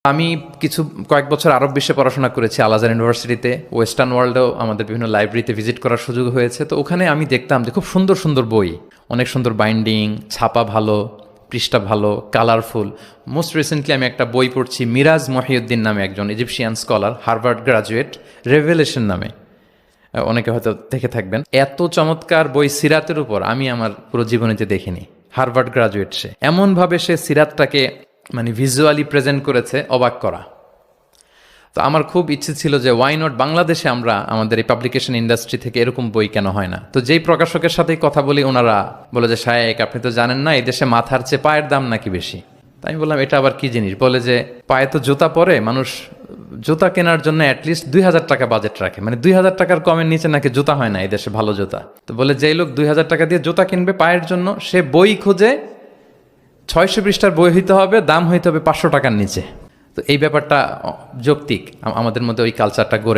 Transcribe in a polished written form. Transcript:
আমি কয়েক বছর আরব বিশ্বে পড়াশোনা করেছি, আল আজহার ইউনিভার্সিটিতে। ওয়েস্টার্ন ওয়ার্ল্ডেও আমাদের বিভিন্ন লাইব্রেরিতে ভিজিট করার সুযোগ হয়েছে। তো ওখানে আমি দেখতাম যে খুব সুন্দর সুন্দর বই, অনেক সুন্দর বাইন্ডিং, ছাপা ভালো, পৃষ্ঠা ভালো, কালারফুল। মোস্ট রিসেন্টলি আমি একটা বই পড়ছি, মিরাজ মহিউদ্দিন নামে একজন Egyptian scholar, Harvard graduate, revelation নামে, অনেকে হয়তো দেখে থাকবেন। এত চমৎকার বই সিরাতের উপর আমি আমার পুরো জীবনীতে দেখিনি। হার্ভার্ড গ্রাজুয়েট, সে এমনভাবে সে সিরাতটাকে মানে ভিজুয়ালি প্রেজেন্ট করেছে, অবাক করা। তো আমার খুব ইচ্ছে ছিল যে ওয়াই নট বাংলাদেশে আমরা আমাদের এই পাবলিকেশন ইন্ডাস্ট্রি থেকে এরকম বই কেন হয় না। তো যেই প্রকাশকের সাথেই কথা বলি ওনারা বলে যে শায়েক আপনি তো জানেন না, এই দেশে মাথার চেয়ে পায়ের দাম নাকি বেশি। তাই আমি বললাম এটা আবার কি জিনিস। বলে যে পায়ে তো জুতা পরে, মানুষ জুতা কেনার জন্য অ্যাটলিস্ট 2,000 টাকা বাজেট রাখে, মানে 2,000 টাকার কমের নিচে নাকি জুতা হয় না এই দেশে, ভালো জুতা। তো বলে যেই লোক 2,000 টাকা দিয়ে জুতা কিনবে পায়ের জন্য, সে বই খুঁজে 600 পৃষ্ঠার বই হইতে হবে, দাম হইতে হবে 500 টাকার নিচে। তো এই ব্যাপারটা যৌক্তিক, আমাদের মধ্যে ওই কালচারটা গড়ে